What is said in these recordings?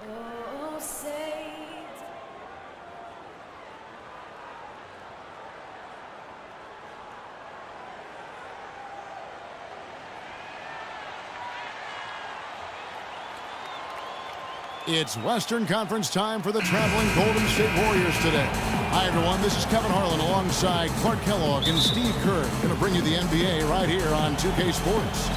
Oh, say It's Western Conference time for the traveling Golden State Warriors today. Hi, everyone. This is Kevin Harlan alongside Clark Kellogg and Steve Kerr. Going to bring you the NBA right here on 2K Sports.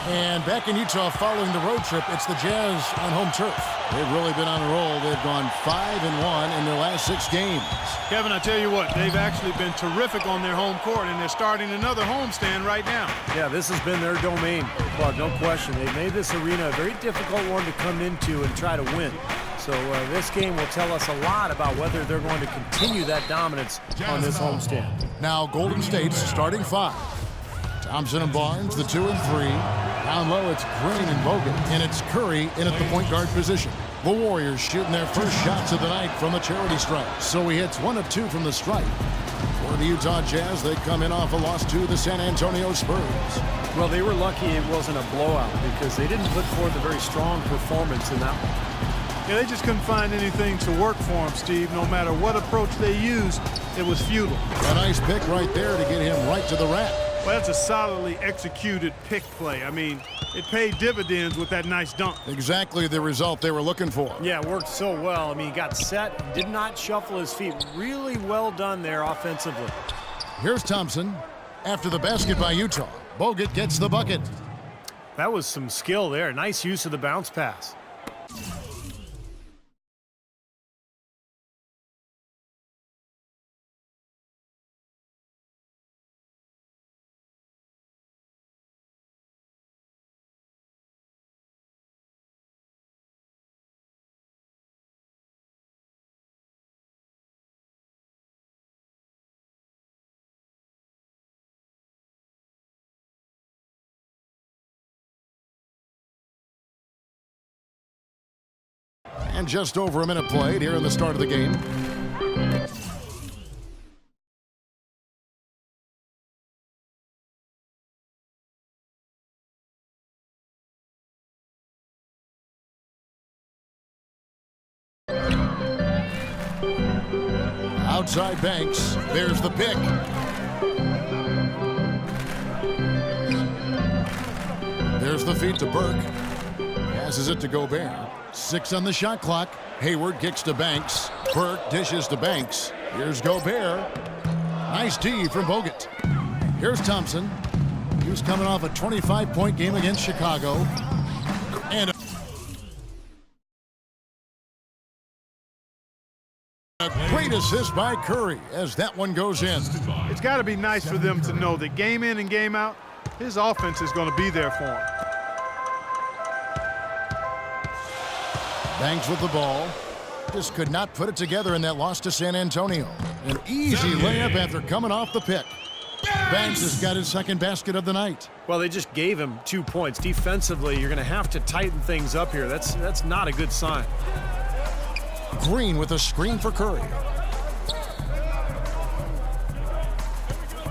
And back in Utah following the road trip, it's the Jazz on home turf. They've really been on a roll. They've gone 5-1 in their last 6 games. Kevin, I tell you what, they've actually been terrific on their home court, and they're starting another homestand right now. Yeah, this has been their domain, Clark, no question. They've made this arena a very difficult one to come into and try to win. So this game will tell us a lot about whether they're going to continue that dominance on this homestand. Now Golden State's starting 5. Thompson and Barnes, the 2 and 3. Down low, it's Green and Bogut, and it's Curry in at the point guard position. The Warriors shooting their first shots of the night from the charity stripe. So he hits 1 of 2 from the stripe. For the Utah Jazz, they come in off a loss to the San Antonio Spurs. Well, they were lucky it wasn't a blowout because they didn't put forth a very strong performance in that one. Yeah, they just couldn't find anything to work for him, Steve. No matter what approach they used, it was futile. A nice pick right there to get him right to the rack. Well, that's a solidly executed pick play. I mean, it paid dividends with that nice dunk. Exactly the result they were looking for. Yeah, it worked so well. I mean, he got set, did not shuffle his feet. Really well done there offensively. Here's Thompson. After the basket by Utah, Bogut gets the bucket. That was some skill there. Nice use of the bounce pass. And just over a minute played here in the start of the game. Outside Banks. There's the pick. There's the feed to Burke. Passes it to Gobert. 6 on the shot clock. Hayward kicks to Banks. Burke dishes to Banks. Here's Gobert. Nice D from Bogut. Here's Thompson. He was coming off a 25-point game against Chicago. And a great assist by Curry as that one goes in. It's got to be nice for them to know that game in and game out, his offense is going to be there for him. Banks with the ball. Just could not put it together in that loss to San Antonio. An easy layup after coming off the pick. Banks has got his second basket of the night. Well, they just gave him 2 points. Defensively, you're going to have to tighten things up here. That's not a good sign. Green with a screen for Curry.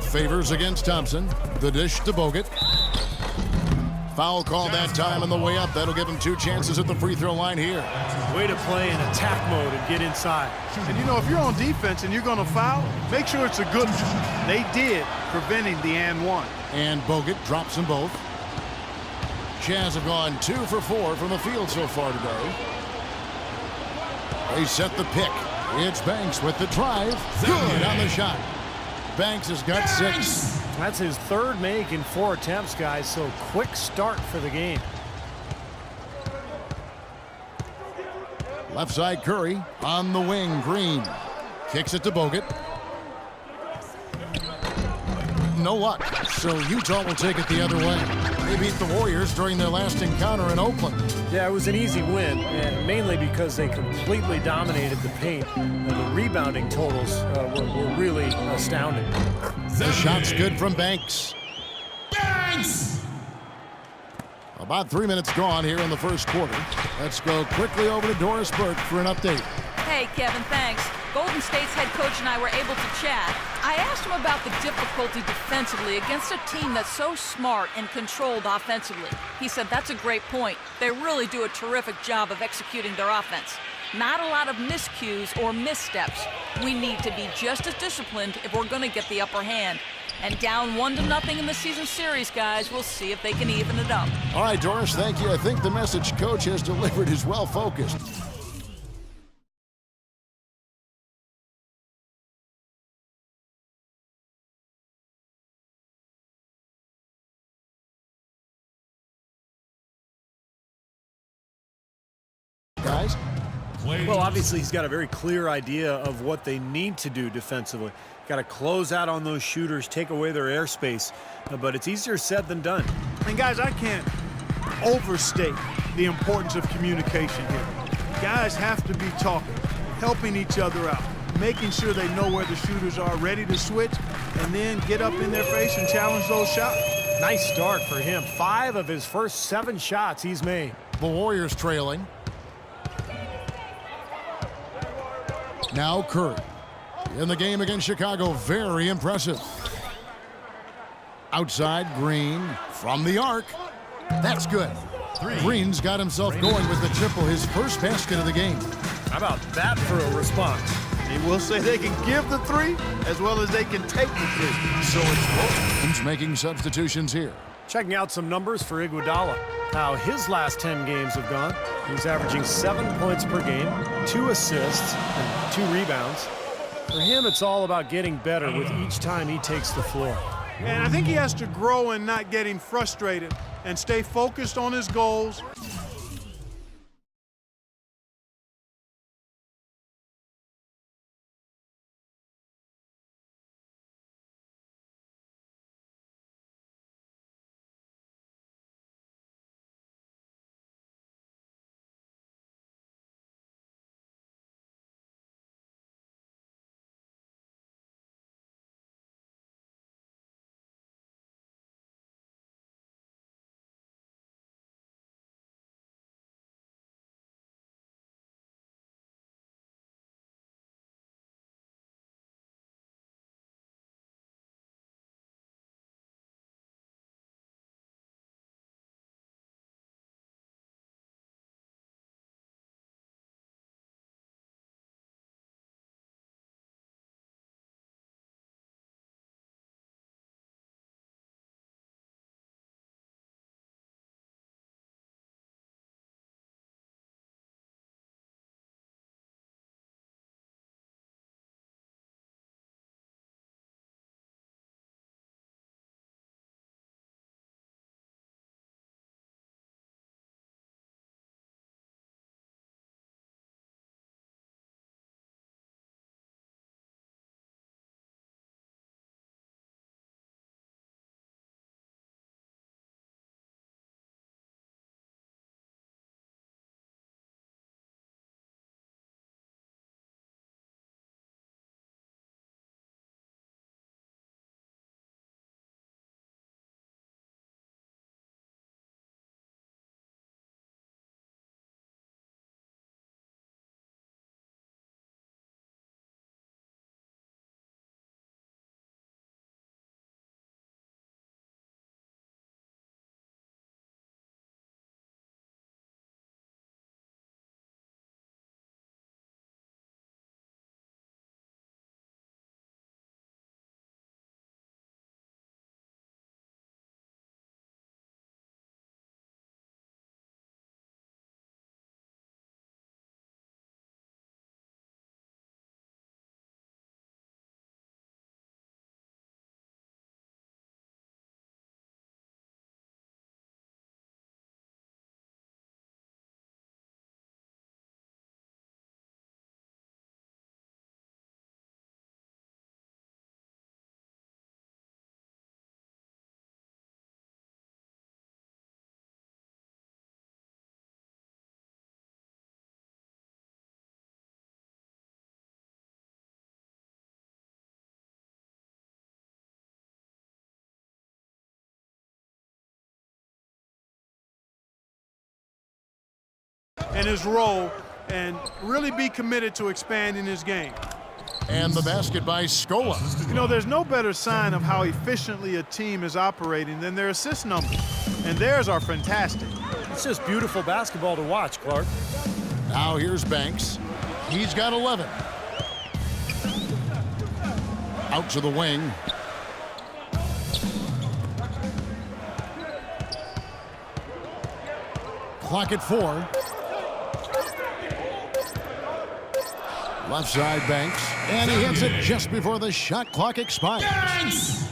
Favors against Thompson. The dish to Bogut. Foul call that time on the way up. That'll give him 2 chances at the free throw line here. Way to play in attack mode and get inside. And you know, if you're on defense and you're going to foul, make sure it's a good one. They did, preventing the and one. And Bogut drops them both. Jazz have gone 2 for 4 from the field so far today. They set the pick. It's Banks with the drive. Good on the shot. Banks has got 6. That's his 3rd make in 4 attempts, guys, so quick start for the game. Left side Curry. On the wing, Green. Kicks it to Bogut. No luck, so Utah will take it the other way. They beat the Warriors during their last encounter in Oakland. Yeah, it was an easy win, and mainly because they completely dominated the paint. And the rebounding totals were really astounding. The shot's good from Banks. About 3 minutes gone here in the first quarter. Let's go quickly over to Doris Burke for an update. Hey, Kevin, thanks. Golden State's head coach and I were able to chat. I asked him about the difficulty defensively against a team that's so smart and controlled offensively. He said that's a great point. They really do a terrific job of executing their offense. Not a lot of miscues or missteps. We need to be just as disciplined if we're going to get the upper hand. And down 1-0 in the season series, guys. We'll see if they can even it up. All right, Doris, thank you. I think the message coach has delivered is well focused. Guys? Well, obviously, he's got a very clear idea of what they need to do defensively. Got to close out on those shooters, take away their airspace. But it's easier said than done. And guys, I can't overstate the importance of communication here. Guys have to be talking, helping each other out, making sure they know where the shooters are, ready to switch, and then get up in their face and challenge those shots. Nice start for him. 5 of his first 7 shots he's made. The Warriors trailing. Now Curry. In the game against Chicago, very impressive. Outside, Green from the arc. That's good. Green's got himself going with the triple, his first basket of the game. How about that for a response? He will say they can give the three as well as they can take the three. So it's both teams making substitutions here. Checking out some numbers for Iguodala. How his last 10 games have gone. He's averaging 7 points per game, 2 assists, and 2 rebounds. For him, it's all about getting better with each time he takes the floor. And I think he has to grow and not getting frustrated and stay focused on his goals. And his role and really be committed to expanding his game. And the basket by Scola. You know, there's no better sign of how efficiently a team is operating than their assist numbers. And theirs are fantastic. It's just beautiful basketball to watch, Clark. Now here's Banks. He's got 11. Out to the wing. Clock at 4. Left side Banks, and he hits it just before the shot clock expires.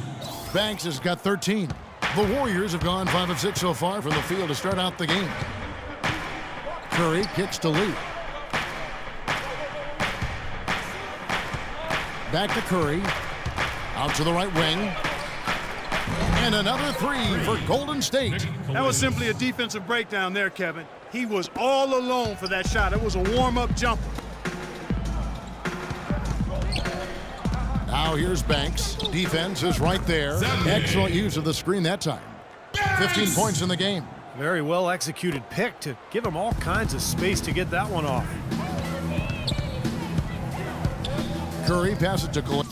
Banks has got 13. The Warriors have gone 5 of 6 so far from the field to start out the game. Curry kicks to Lee. Back to Curry. Out to the right wing. And another 3 for Golden State. That was simply a defensive breakdown there, Kevin. He was all alone for that shot. It was a warm-up jumper. Now here's Banks. Defense is right there. Excellent use of the screen that time. 15 points in the game. Very well executed pick to give him all kinds of space to get that one off. Curry passes it to Cole.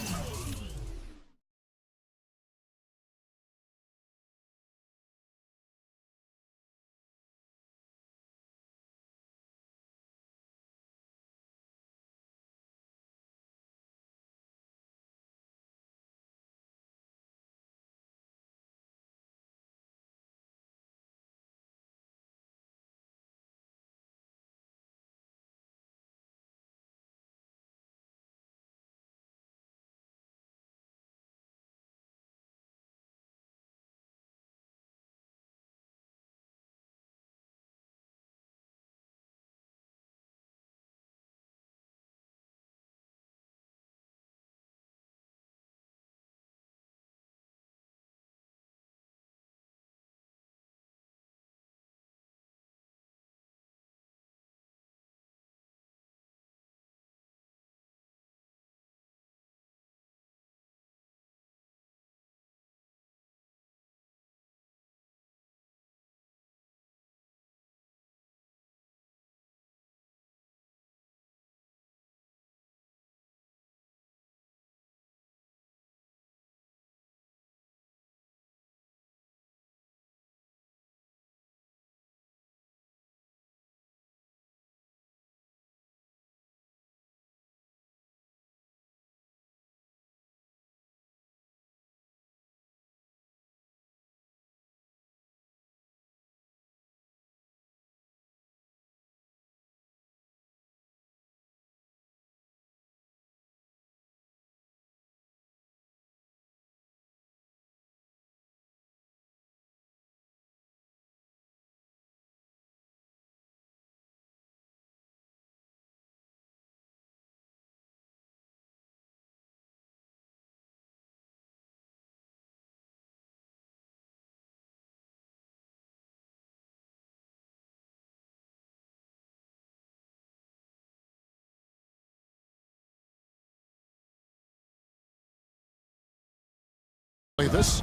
This.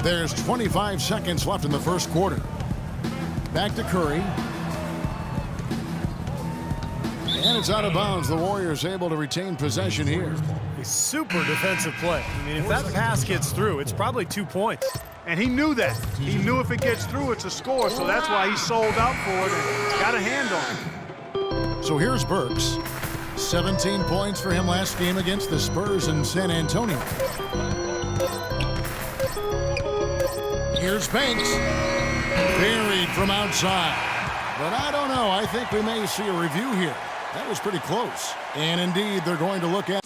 There's 25 seconds left in the first quarter. Back to Curry. And it's out of bounds. The Warriors able to retain possession here. A super defensive play. I mean, if that pass gets through, it's probably 2 points. And he knew that. He knew if it gets through, it's a score, so that's why he sold out for it and got a hand on it. So here's Burks. 17 points for him last game against the Spurs in San Antonio. Here's Banks. Buried from outside. But I don't know. I think we may see a review here. That was pretty close. And indeed, they're going to look at